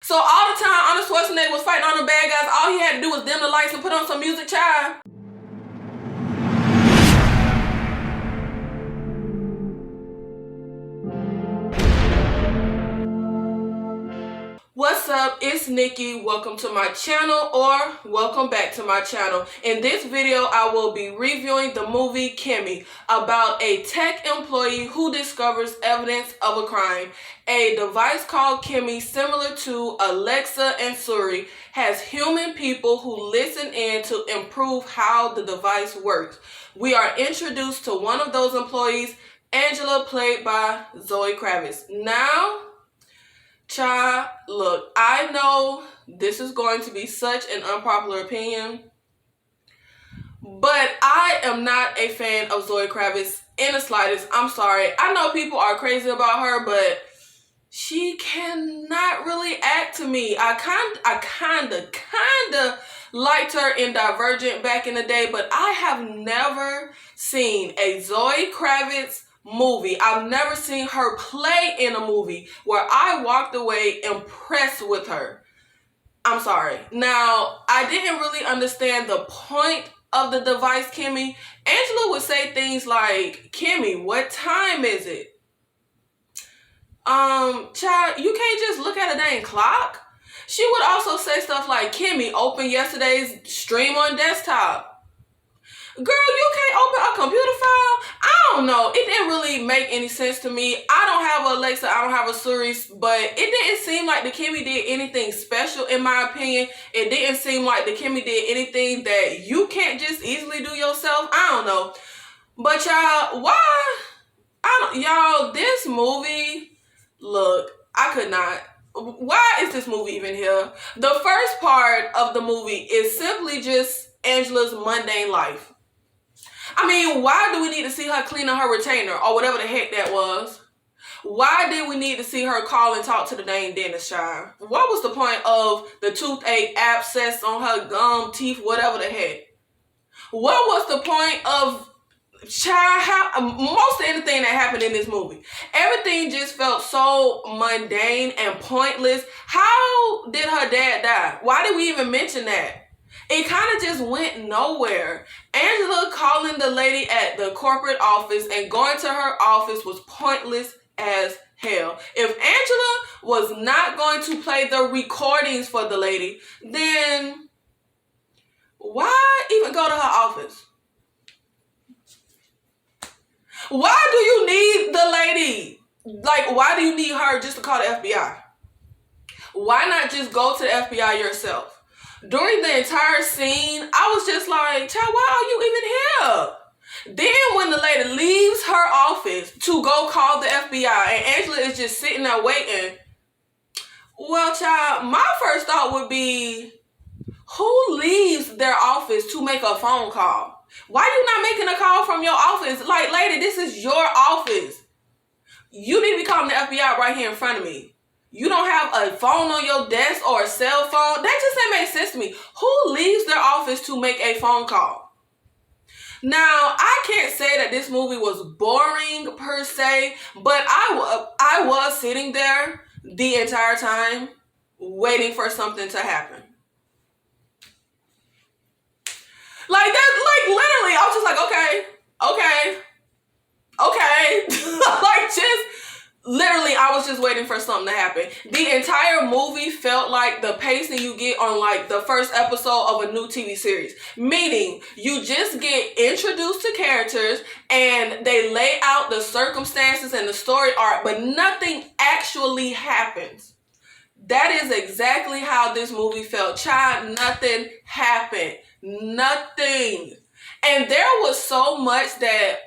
So all the time Arnold Schwarzenegger was fighting on the bad guys, all he had to do was dim the lights and put on some music, child. What's up? It's Nikki. Welcome to my channel, or welcome back to my channel. In this video, I will be reviewing the movie Kimi, about a tech employee who discovers evidence of a crime. A device called Kimi, similar to Alexa and Siri, has human people who listen in to improve how the device works. We are introduced to one of those employees, Angela, played by Zoe Kravitz. Now, child, look, I know this is going to be such an unpopular opinion, but I am not a fan of Zoe Kravitz in the slightest. I'm sorry. I know people are crazy about her, but she cannot really act to me. I kind of liked her in Divergent back in the day, but I have never seen a Zoe Kravitz movie. I've never seen her play in a movie where I walked away impressed with her. I'm sorry. Now, I didn't really understand the point of the device, Kimi. Angela would say things like, "Kimi, what time is it?" Child, you can't just look at a dang clock. She would also say stuff like, "Kimi, open yesterday's stream on desktop." Girl, you can't open a computer file? I don't know. It didn't really make any sense to me. I don't have an Alexa. I don't have a Siri, but it didn't seem like the Kimi did anything special, in my opinion. It didn't seem like the Kimi did anything that you can't just easily do yourself. I don't know. But y'all, y'all, this movie, look, I could not. Why is this movie even here? The first part of the movie is simply just Angela's mundane life. I mean, why do we need to see her cleaning her retainer or whatever the heck that was? Why did we need to see her call and talk to the dang dentist, child? What was the point of the toothache, abscess on her gum, teeth, whatever the heck? What was the point of, child, most of anything that happened in this movie? Everything just felt so mundane and pointless. How did her dad die? Why did we even mention that? It kind of just went nowhere. Angela calling the lady at the corporate office and going to her office was pointless as hell. If Angela was not going to play the recordings for the lady, then why even go to her office? Why do you need the lady? Like, why do you need her just to call the FBI? Why not just go to the FBI yourself? During the entire scene, I was just like, child, why are you even here? Then when the lady leaves her office to go call the FBI and Angela is just sitting there waiting, well, child, my first thought would be, who leaves their office to make a phone call? Why you not making a call from your office? Like, lady, this is your office. You need to be calling the FBI right here in front of me. You don't have a phone on your desk or a cell phone? That just didn't make sense to me. Who leaves their office to make a phone call? Now, I can't say that this movie was boring per se, but I was sitting there the entire time waiting for something to happen. Like that, like literally, I was just like, okay. Like, just literally, I was just waiting for something to happen. The entire movie felt like the pacing you get on like the first episode of a new TV series. Meaning, you just get introduced to characters and they lay out the circumstances and the story arc, but nothing actually happens. That is exactly how this movie felt. Child, nothing happened. Nothing. And there was so much that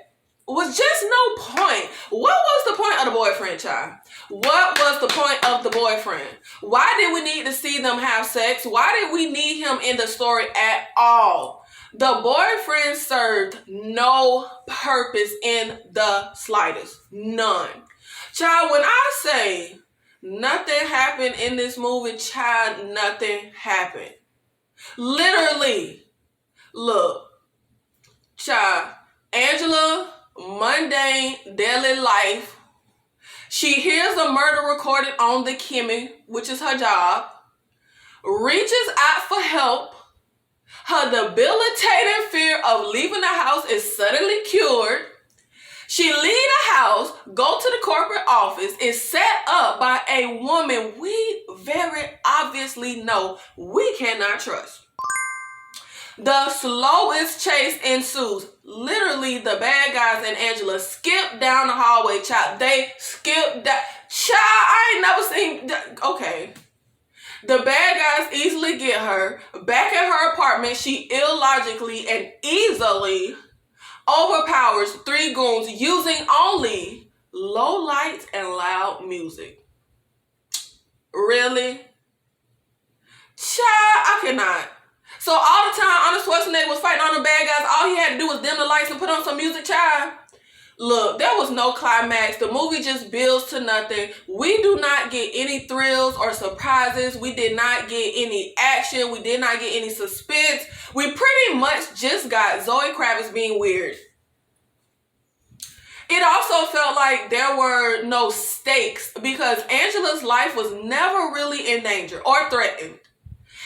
was just no point. What was the point of the boyfriend, child? What was the point of the boyfriend? Why did we need to see them have sex? Why did we need him in the story at all? The boyfriend served no purpose in the slightest. None. Child, when I say nothing happened in this movie, child, nothing happened. Literally. Look, child, Angela, mundane daily life. She hears the murder recorded on the Kimi, which is her job, reaches out for help. Her debilitating fear of leaving the house is suddenly cured. She leave the house, go to the corporate office, is set up by a woman we very obviously know we cannot trust. The slowest chase ensues. Literally, the bad guys and Angela skip down the hallway, child. They skip down. Child, I ain't never seen. Okay. The bad guys easily get her. Back at her apartment, she illogically and easily overpowers 3 goons using only low lights and loud music. Really? Child, I cannot. So all the time Arnold Schwarzenegger was fighting on the bad guys, all he had to do was dim the lights and put on some music, child. Look, there was no climax. The movie just builds to nothing. We do not get any thrills or surprises. We did not get any action. We did not get any suspense. We pretty much just got Zoe Kravitz being weird. It also felt like there were no stakes because Angela's life was never really in danger or threatened.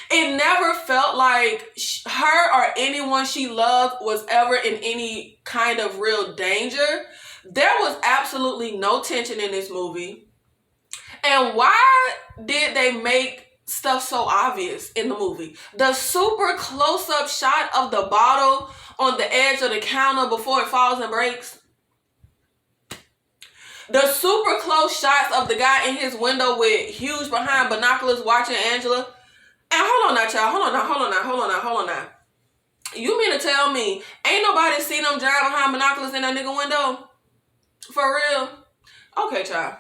It never felt like her or anyone she loved was ever in any kind of real danger. There was absolutely no tension in this movie. And why did they make stuff so obvious in the movie? The super close-up shot of the bottle on the edge of the counter before it falls and breaks. The super close shots of the guy in his window with huge behind binoculars watching Angela. And hold on now, child. Hold on now. You mean to tell me ain't nobody seen them drive behind binoculars in that nigga window? For real? Okay, child.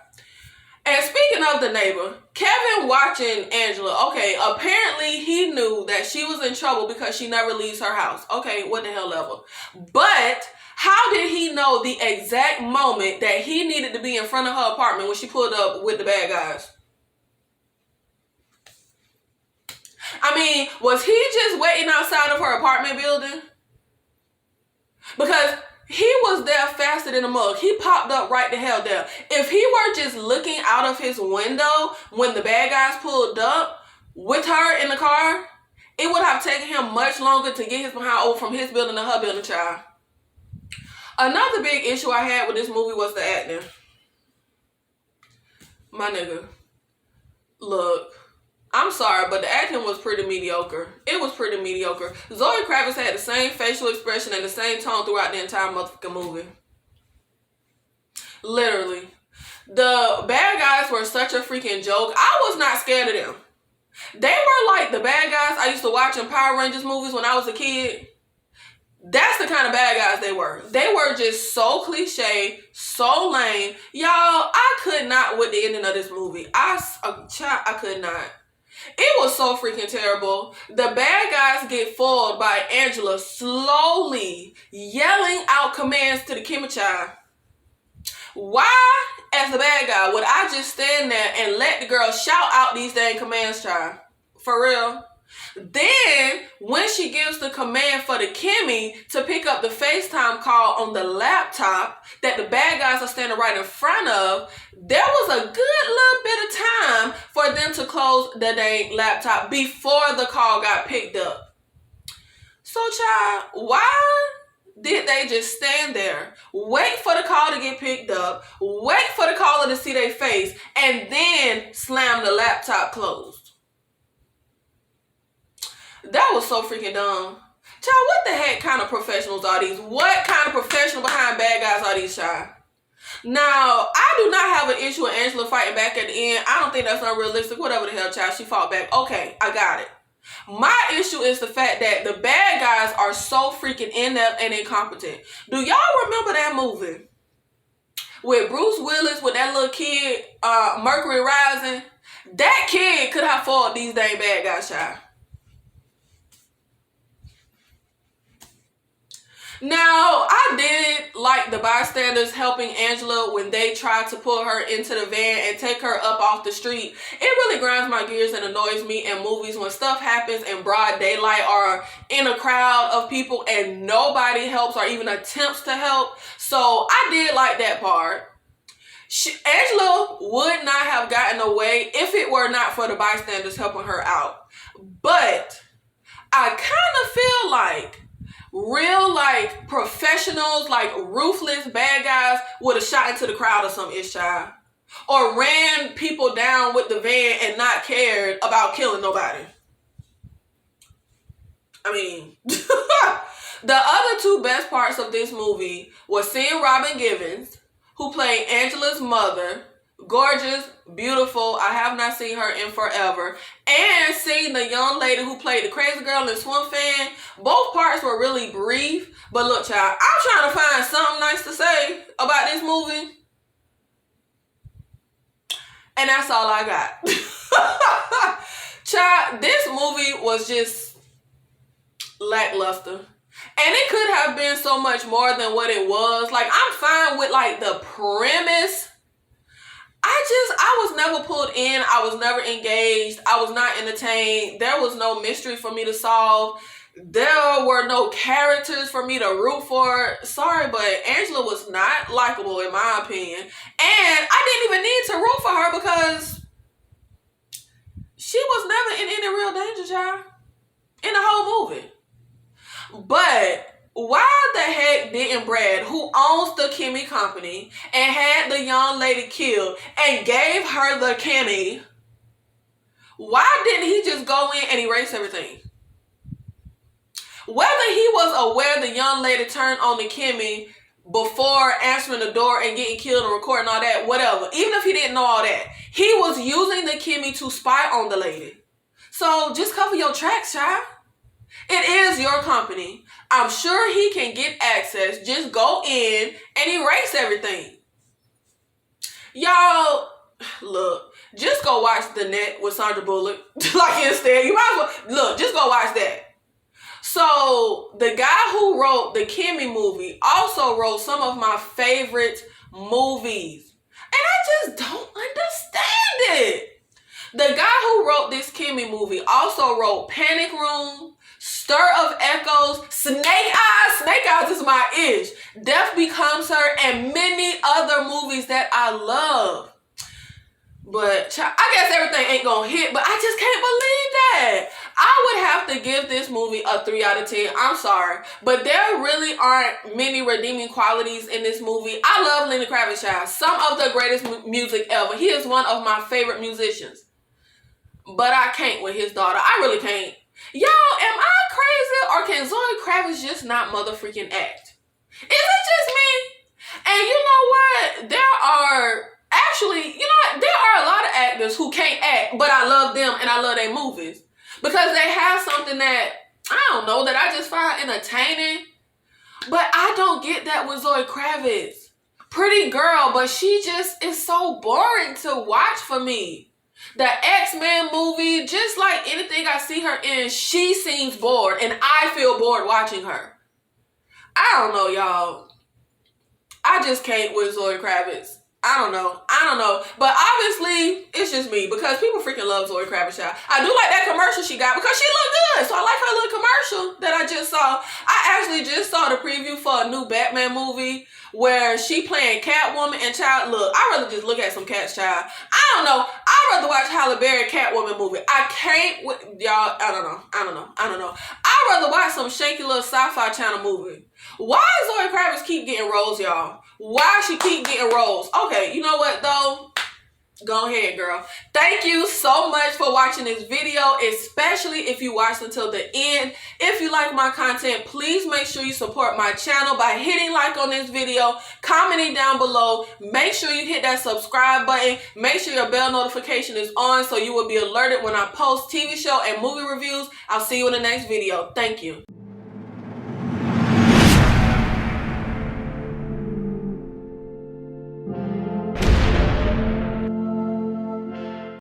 And speaking of the neighbor, Kevin watching Angela. Okay, apparently he knew that she was in trouble because she never leaves her house. Okay, what the hell level? But how did he know the exact moment that he needed to be in front of her apartment when she pulled up with the bad guys? I mean, was he just waiting outside of her apartment building? Because he was there faster than a mug. He popped up right the hell there. If he were just looking out of his window when the bad guys pulled up with her in the car, it would have taken him much longer to get his behind over from his building to her building, child. Another big issue I had with this movie was the acting. My nigga. Look. I'm sorry, but the acting was pretty mediocre. It was pretty mediocre. Zoe Kravitz had the same facial expression and the same tone throughout the entire motherfucking movie. Literally. The bad guys were such a freaking joke. I was not scared of them. They were like the bad guys I used to watch in Power Rangers movies when I was a kid. That's the kind of bad guys they were. They were just so cliche, so lame. Y'all, I could not with the ending of this movie. I could not. It was so freaking terrible. The bad guys get fooled by Angela slowly yelling out commands to the Kimi child. Why, as the bad guy, would I just stand there and let the girl shout out these dang commands, child? For real. Then, when she gives the command for the Kimi to pick up the FaceTime call on the laptop that the bad guys are standing right in front of, there was a good little bit of time for them to close the dang laptop before the call got picked up. So, child, why did they just stand there, wait for the call to get picked up, wait for the caller to see their face, and then slam the laptop closed? That was so freaking dumb. Child, what the heck kind of professionals are these? What kind of professional behind bad guys are these, child? Now, I do not have an issue with Angela fighting back at the end. I don't think that's unrealistic. Whatever the hell, child, she fought back. Okay, I got it. My issue is the fact that the bad guys are so freaking inept and incompetent. Do y'all remember that movie? With Bruce Willis, with that little kid, Mercury Rising? That kid could have fought these dang bad guys, child. Now, I did like the bystanders helping Angela when they tried to pull her into the van and take her up off the street. It really grinds my gears and annoys me in movies when stuff happens in broad daylight or in a crowd of people and nobody helps or even attempts to help. So I did like that part. Angela would not have gotten away if it were not for the bystanders helping her out. But I kind of feel like real, like, professionals, like ruthless bad guys would have shot into the crowd or some ish, child. Or ran people down with the van and not cared about killing nobody. I mean, the other two best parts of this movie was seeing Robin Givens, who played Angela's mother, gorgeous, beautiful. I have not seen her in forever. And seeing the young lady who played the crazy girl in Swim Fan. Both parts were really brief. But look, child, I'm trying to find something nice to say about this movie. And that's all I got. Child, this movie was just lackluster. And it could have been so much more than what it was. Like, I'm fine with, like, the premise. I was never pulled in. I was never engaged. I was not entertained. There was no mystery for me to solve. There were no characters for me to root for. Sorry, but Angela was not likable in my opinion. And I didn't even need to root for her because she was never in any real danger, child. In the whole movie. But why the heck didn't Brad, who owns the Kimi company and had the young lady killed and gave her the Kimi, why didn't he just go in and erase everything? Whether he was aware the young lady turned on the Kimi before answering the door and getting killed and recording all that, whatever. Even if he didn't know all that, he was using the Kimi to spy on the lady. So just cover your tracks, child. It is your company. I'm sure he can get access. Just go in and erase everything. Y'all, look, just go watch The Net with Sandra Bullock. Like, instead, you might as well, look, just go watch that. So, the guy who wrote the Kimi movie also wrote some of my favorite movies. And I just don't understand it. The guy who wrote this Kimi movie also wrote Panic Room, Stir of Echoes, Snake Eyes. Snake Eyes is my ish. Death Becomes Her, and many other movies that I love. But I guess everything ain't gonna hit, but I just can't believe that. I would have to give this movie a 3 out of 10. I'm sorry. But there really aren't many redeeming qualities in this movie. I love Lenny Kravitz, child. Some of the greatest music ever. He is one of my favorite musicians. But I can't with his daughter. I really can't. Y'all, am I crazy or can Zoe Kravitz just not motherfreaking act? Is it just me? And you know what? There are a lot of actors who can't act, but I love them and I love their movies. Because they have something that, I don't know, that I just find entertaining. But I don't get that with Zoe Kravitz. Pretty girl, but she just is so boring to watch for me. The X-Men movie, just like anything I see her in, she seems bored and I feel bored watching her. I don't know, y'all. I just can't with Zoe Kravitz. I don't know. But obviously, it's just me because people freaking love Zoe Kravitz, y'all. I do like that commercial she got because she looked good. So I like her little commercial that I just saw. I actually just saw the preview for a new Batman movie where she playing Catwoman and child. Look, I'd rather just look at some cats, child. I don't know. I'd rather watch Halle Berry Catwoman movie. I can't with y'all. I don't know. I'd rather watch some shaky little sci-fi channel movie. Why does Zoe Kravitz keep getting roles, y'all? Why she keep getting roles? Okay, you know what though? Go ahead, girl. Thank you so much for watching this video, especially if you watched until the end. If you like my content, please make sure you support my channel by hitting like on this video, commenting down below. Make sure you hit that subscribe button. Make sure your bell notification is on so you will be alerted when I post TV show and movie reviews. I'll see you in the next video. Thank you.